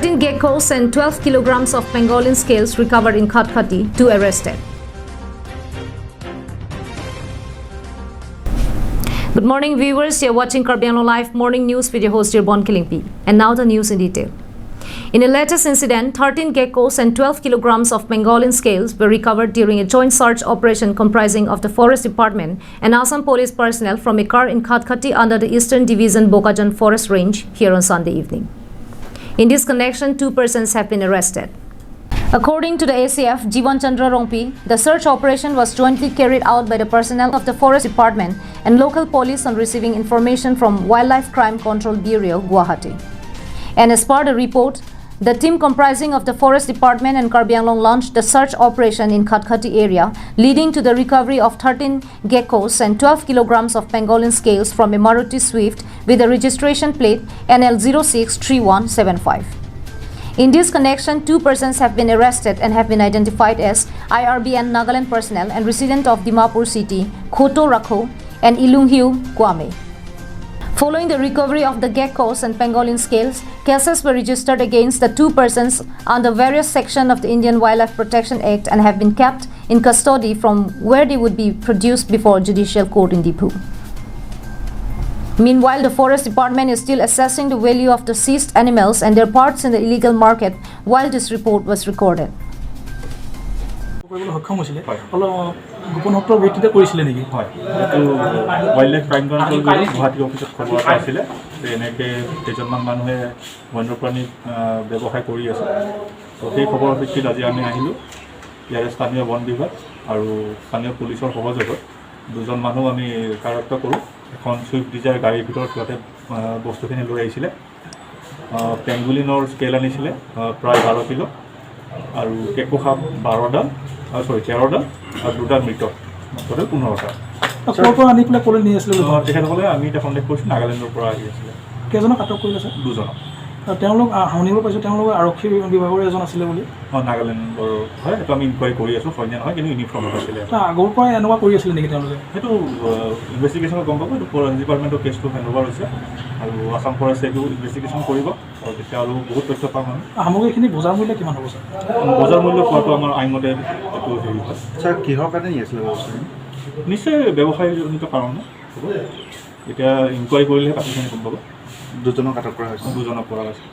13 geckos and 12 kilograms of pangolin scales recovered in Khatkhati, 2 arrested. Good morning viewers, you are watching Karbi Anglong Live Morning News with your host Bon Kilingpi. And now the news in detail. In a latest incident, 13 geckos and 12 kilograms of pangolin scales were recovered during a joint search operation comprising of the Forest Department and Assam Police personnel from a car in Khatkhati under the Eastern Division Bokajan Forest Range here on Sunday evening. In this connection, 2 persons have been arrested. According to the ACF, Jivan Chandra Rongpi, the search operation was jointly carried out by the personnel of the Forest Department and local police on receiving information from Wildlife Crime Control Bureau, Guwahati. And as per the report, the team comprising of the Forest Department and Karbi Anglong launched the search operation in Khatkhati area, leading to the recovery of 13 geckos and 12 kilograms of pangolin scales from a Maruti Swift with a registration plate NL063175. In this connection, 2 persons have been arrested and have been identified as IRBN Nagaland personnel and resident of Dimapur City, Khoto Rakho and Ilunghiu, Kwame. Following the recovery of the geckos and pangolin scales, cases were registered against the 2 persons under various sections of the Indian Wildlife Protection Act and have been kept in custody from where they would be produced before judicial court in Dipu. Meanwhile, the Forest Department is still assessing the value of the seized animals and their parts in the illegal market while this report was recorded. Wildlife Crime Control Bureau Guwahati office খবৰ পাইছিলে যে এনেকে কেইজনমান মানুহে বন্যপ্ৰাণী ব্যৱসায় কৰি আছে তো সেই খবৰৰ ভিত্তিত আজি আমি আহিলোঁ ইয়াৰে স্থানীয় বন বিভাগ আৰু স্থানীয় পুলিচৰ সহযোগত 2জন মানুহ আমি কাৰত্ব কৰোঁ এখন সুইফট ডিজায়াৰ গাড়ীৰ ভিতৰত সিহঁতে বস্তুখিনি লৈ আহিছিলে পেংগুলিনৰ স্কেল আনিছিলে প্ৰায় 12 কিলো আৰু কেকো সাপ 13ডাল আৰু 13ডাল আৰু 2ডাল মৃত টোটেল 15টা কোৰ আনি পেলাই কোলে নি আছিল তেখেতসকলে আমি এটা কণ্টেক্ট কৰিছোঁ নাগালেণ্ডৰ পৰা আহি আছিলে কেইজনক আটক কৰিলে স্যাৰ 2জনক তেওঁলোক শুনিব পাইছোঁ তেওঁলোক আৰক্ষী বিভাগৰ এজন আছিলে বুলি নাগালেণ্ডৰ হয় এইটো আমি ইনকুৱাৰী কৰি আছোঁ সৈন্য নহয় কিন্তু ইউনিফৰ্মত আছিলে আগৰ পৰাই এনেকুৱা কৰি আছিলে নেকি তেওঁলোকে সেইটো ইনভেষ্টিগেশ্যনত গম পাব এইটো ফৰেঞ্চিক ডিপাৰ্টমেণ্টৰ কেছটো হেণ্ডঅভাৰ হৈছে আৰু আসাম ফৰেষ্ট এইটো ইনভেষ্টিগেশ্যন কৰিব আৰু তেতিয়া আৰু বহুত তথ্য পাম আমি সামগ্ৰীখিনি বজাৰ মূল্য কিমান হ'ব স্যাৰ বজাৰ মূল্য পোৱাটো আমাৰ আইনমতে এইটো হেৰি হয় স্যাৰ কিহৰ কাৰণে নি আছিলে বস্তুখিনি নিশ্চয় ব্যৱসায়জনিত কাৰণ হ'ব এতিয়া ইনকুৱাৰী কৰিলেহে বাকীখিনি গম পাব 2জনক আটক কৰা হৈছে 2জনক কৰা হৈছে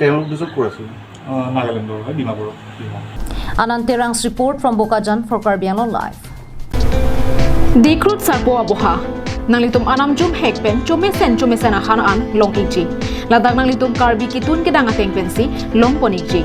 তেওঁলোক 2জন ক'ৰ আছিল নাগালেণ্ডৰ হয় ডিমাপুৰৰ Ananterang's report from Bokajan for Karbi Anglong Live. Dikrut sarpo aboha nanglitum anamjum hekpen chomesen akhan an long iji ladak nanglitum Karbi kitun kedang ateng pensi long poniji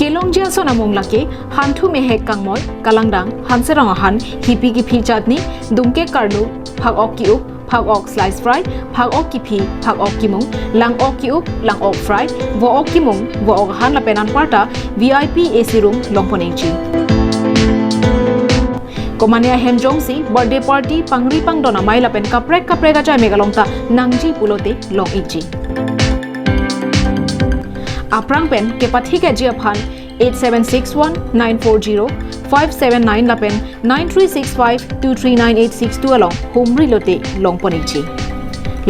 kelongjia sonamong lake hantu mehek kangmoy kalangdang hanserang ahan hipi kipi chutney dumke karlu phag okiu phag ok slice fry phag ok kipi phag ok kimung lang ok kiu lang ok fry vo ok kimung vo ok han la penan parta VIP AC room longponengchi Komania Hemjongsi birthday party pangri pangdona mai la pen kaprek ga jai megalongta nangji pulote long ichi Aprang pen kepathi ke jiaphan 8761-940-579 lapen 9365-23986 along Humri lote long ponichi.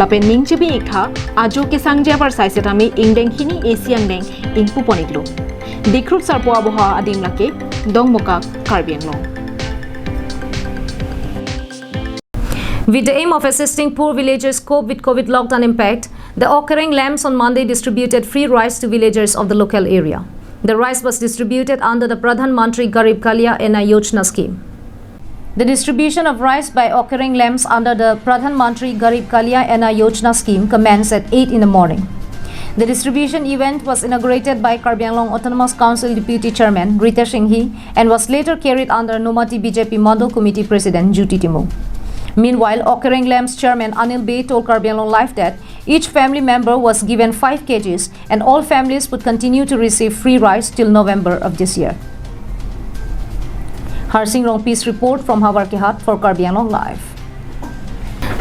Lapen mingchibi ikha ajo ke sangjia par saisetami ingdeng hini asiang deng ingpu poniglo. Dikrut sarpo aboha adim lake dongmoka Karbi Anglong. With the aim of assisting poor villagers cope with COVID lockdown impact, the Okareng Lamps on Monday distributed free rice to villagers of the local area. The rice was distributed under the Pradhan Mantri Garib Kalya Yojana scheme. The distribution of rice by Okareng Lamps under the Pradhan Mantri Garib Kalya Yojana scheme commenced at 8 in the morning. The distribution event was inaugurated by Karbi Anglong Autonomous Council Deputy Chairman Rita Singhi and was later carried under Nomati BJP Mandal Committee President Juti Timu. Meanwhile, Okareng Lamps Chairman Anil Bey told Karbi Anglong Live that each family member was given 5 kgs and all families would continue to receive free rice till November of this year. Harsing Rongpi's report from Hawarkihat for Karbi Anglong Live.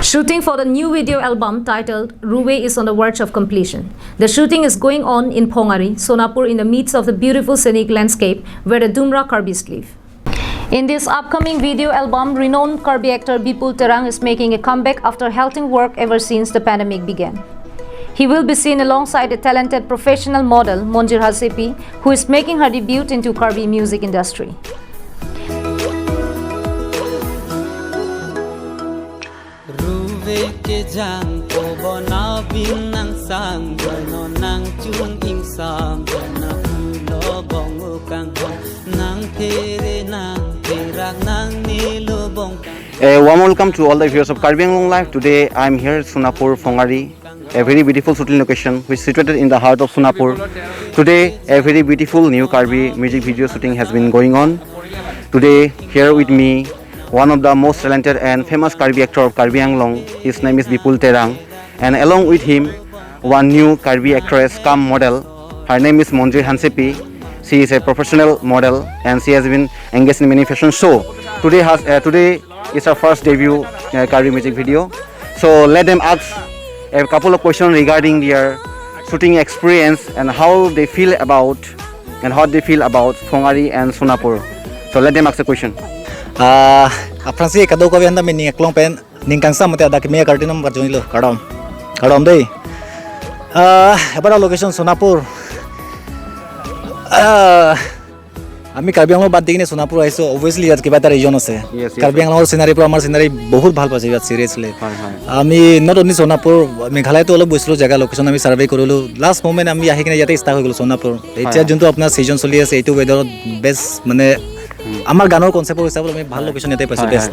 Shooting for the new video album titled Ruwe is on the verge of completion. The shooting is going on in Phongari, Sonapur, in the midst of the beautiful scenic landscape where the Dumra Karbis live. In this upcoming video album, renowned Karbi actor Bipul Terang is making a comeback after halting work ever since the pandemic began. He will be seen alongside a talented professional model, Monjir Hasepi, who is making her debut into Karbi music industry. A warm welcome to all the viewers of Karbi Anglong Life. Today I am here at Sonapur, Phongari, a very beautiful shooting location which is situated in the heart of Sonapur. Today a very beautiful new Karbi music video shooting has been going on. Today here with me one of the most talented and famous Karbi actor of Karbi Anglong. His name is Bipul Terang, and along with him one new Karbi actress come model. Her name is Monjir Hasepi. She is a professional model and she has been engaged in many fashion show. Today is her first debut Karbi music video. So let them ask a couple of questions regarding their shooting experience and how they feel about Phongari and Sonapur. So let them ask the question. Francis kado ko vianda min ningklong pen ningkang sam te ada kimia kartinam barjoni lo kadom dei ebara location Sonapur আমি কাৰ্বি আংলং বাদ দি কিনে সোনাপুৰ আহিছো obviously ইয়াত কিবা এটা reason আছে কাৰ্বি আংলঙৰ scenery পৰা আমাৰ চিনাৰী বহুত ভাল পাইছে ইয়াত চিৰিয়াছলি আমি নট অনলি সোনাপুৰ মেঘালয়তো অলপ গৈছিলোঁ জেগা লোকেশ্যন আমি ছাৰ্ভে কৰিলোঁ লাষ্ট মোমেণ্ট আমি আহি কিনে ইয়াতে ষ্টাৰ্ট হৈ গ'লোঁ সোনাপুৰ এতিয়া যোনটো আপোনাৰ ছিজন চলি আছে এইটো ৱেডাৰত বেষ্ট মানে আমাৰ গানৰ কনচেপ্টৰ হিচাপত আমি ভাল লোকেশ্যন ইয়াতে পাইছোঁ বেষ্ট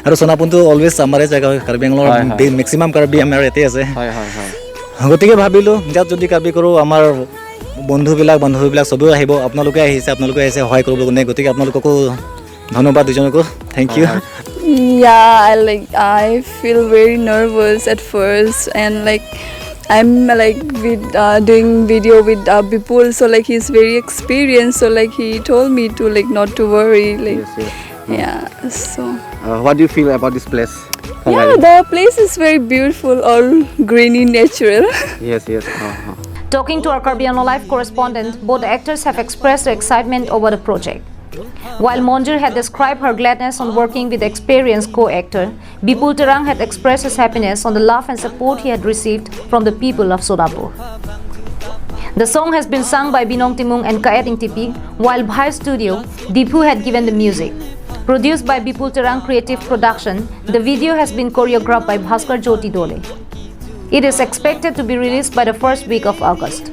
আৰু সোনাপুৰটো অলৱেজ আমাৰে জেগা হয় কাৰ্বি আংলঙৰ মেক্সিমাম কাৰ্বি আমাৰ ইয়াতে আছে গতিকে ভাবিলোঁ ইয়াত যদি কাৰ্বি কৰোঁ আমাৰ বন্ধুবিলাক সবেও আহিব আপোনালোকে আহিছে সহায় কৰিব কোনে গতিকে আপোনালোককো ধন্যবাদ দুজনকো thank you I feel very nervous at first, and I'm doing video with Bipul, so he's very experienced, so he told me to not to worry so What do you feel about this place? the place is very beautiful, all greeny, natural. Yes. Talking to our Karbi Anglong Life correspondent, both actors have expressed their excitement over the project. While Monjir had described her gladness on working with experienced co-actor, Bipul Terang had expressed his happiness on the love and support he had received from the people of Sonapur. The song has been sung by Binong Timung and Kaet Tipi, while Bhai Studio, Dipu had given the music. Produced by Bipul Terang Creative Production, the video has been choreographed by Bhaskar Jyoti Dole. It is expected to be released by the first week of August.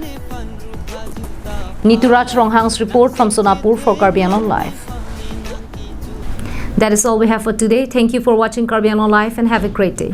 Nituraj Ronghang's report from Sonapur for Karbi Anglong Live. That is all we have for today. Thank you for watching Karbi Anglong Live and have a great day.